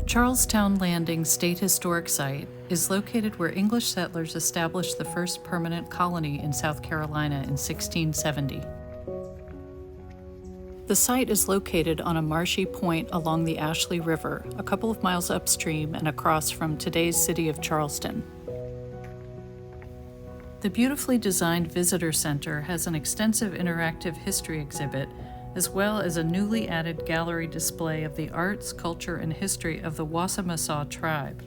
Charles Towne Landing State Historic Site is located where English settlers established the first permanent colony in South Carolina in 1670. The site is located on a marshy point along the Ashley River, a couple of miles upstream and across from today's city of Charleston. The beautifully designed visitor center has an extensive interactive history exhibit, as well as a newly added gallery display of the arts, culture, and history of the Wassamasaw tribe.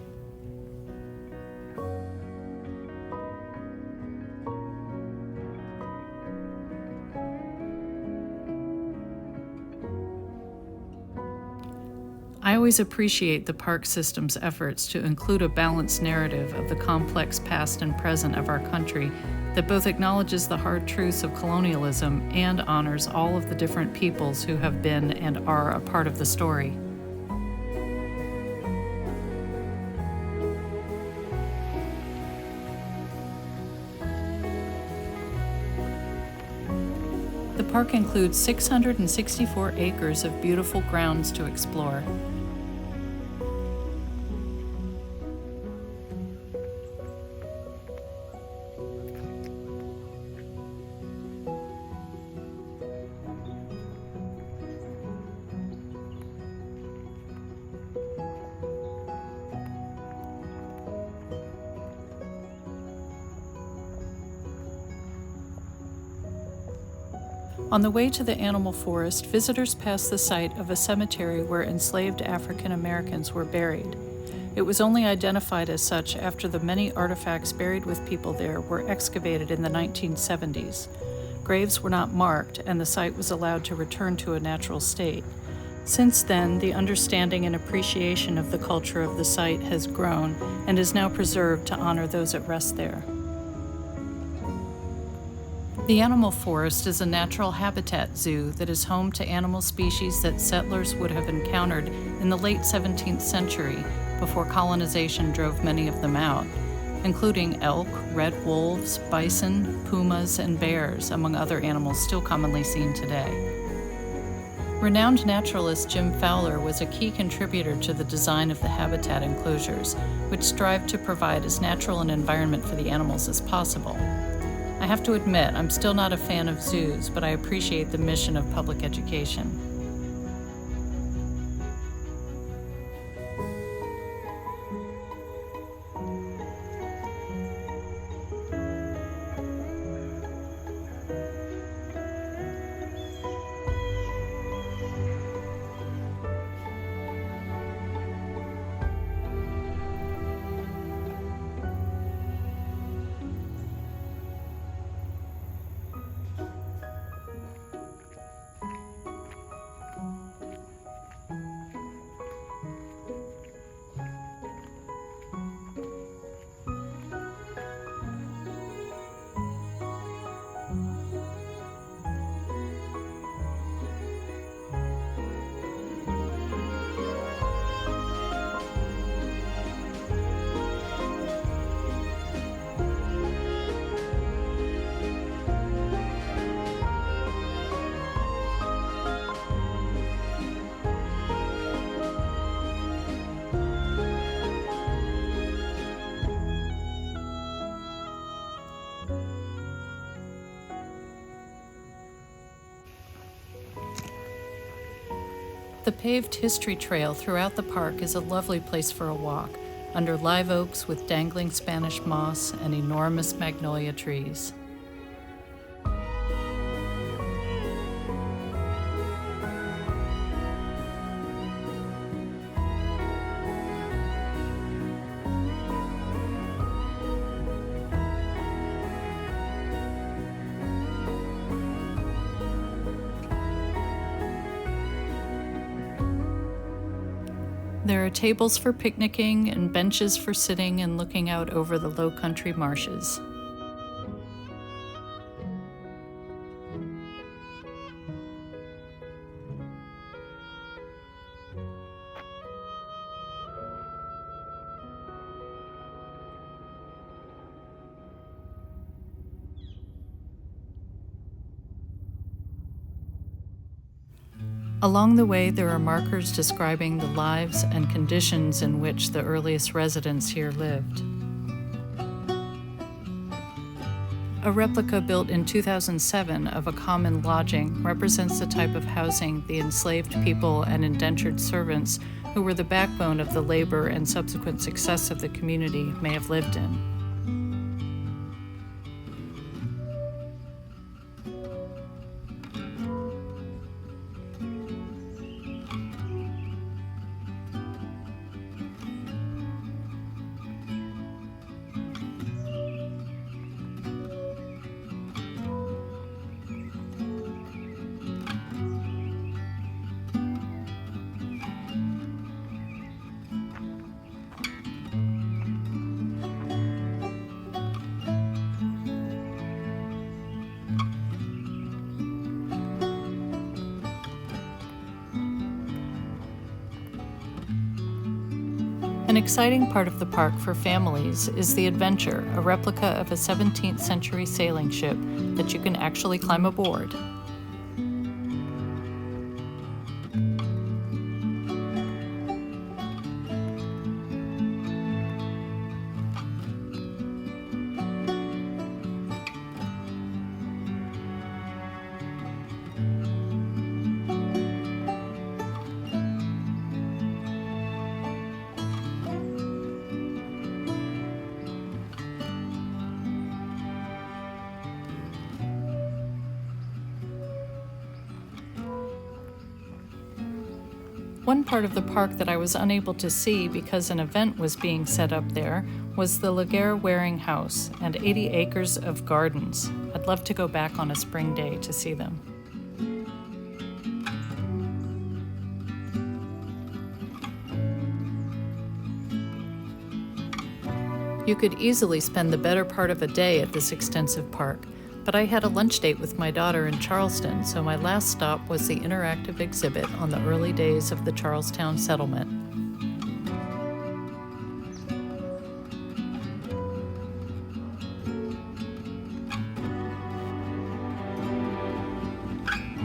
I always appreciate the park system's efforts to include a balanced narrative of the complex past and present of our country that both acknowledges the hard truths of colonialism and honors all of the different peoples who have been and are a part of the story. The park includes 664 acres of beautiful grounds to explore. On the way to the animal forest, visitors pass the site of a cemetery where enslaved African Americans were buried. It was only identified as such after the many artifacts buried with people there were excavated in the 1970s. Graves were not marked, and the site was allowed to return to a natural state. Since then, the understanding and appreciation of the culture of the site has grown and is now preserved to honor those at rest there. The animal forest is a natural habitat zoo that is home to animal species that settlers would have encountered in the late 17th century before colonization drove many of them out, including elk, red wolves, bison, pumas, and bears, among other animals still commonly seen today. Renowned naturalist Jim Fowler was a key contributor to the design of the habitat enclosures, which strive to provide as natural an environment for the animals as possible. I have to admit, I'm still not a fan of zoos, but I appreciate the mission of public education. The paved history trail throughout the park is a lovely place for a walk, under live oaks with dangling Spanish moss and enormous magnolia trees. There are tables for picnicking and benches for sitting and looking out over the low country marshes. Along the way, there are markers describing the lives and conditions in which the earliest residents here lived. A replica built in 2007 of a common lodging represents the type of housing the enslaved people and indentured servants who were the backbone of the labor and subsequent success of the community may have lived in. An exciting part of the park for families is the Adventure, a replica of a 17th century sailing ship that you can actually climb aboard. One part of the park that I was unable to see because an event was being set up there was the Laguerre Waring House and 80 acres of gardens. I'd love to go back on a spring day to see them. You could easily spend the better part of a day at this extensive park, but I had a lunch date with my daughter in Charleston, so my last stop was the interactive exhibit on the early days of the Charles Towne settlement.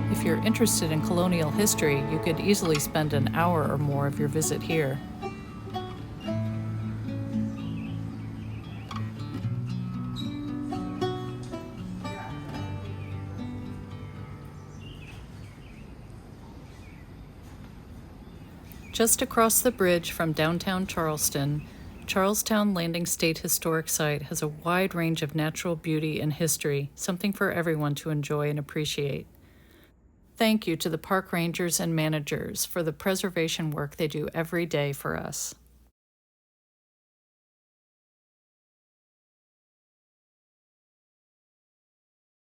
If you're interested in colonial history, you could easily spend an hour or more of your visit here. Just across the bridge from downtown Charleston, Charles Towne Landing State Historic Site has a wide range of natural beauty and history, something for everyone to enjoy and appreciate. Thank you to the park rangers and managers for the preservation work they do every day for us.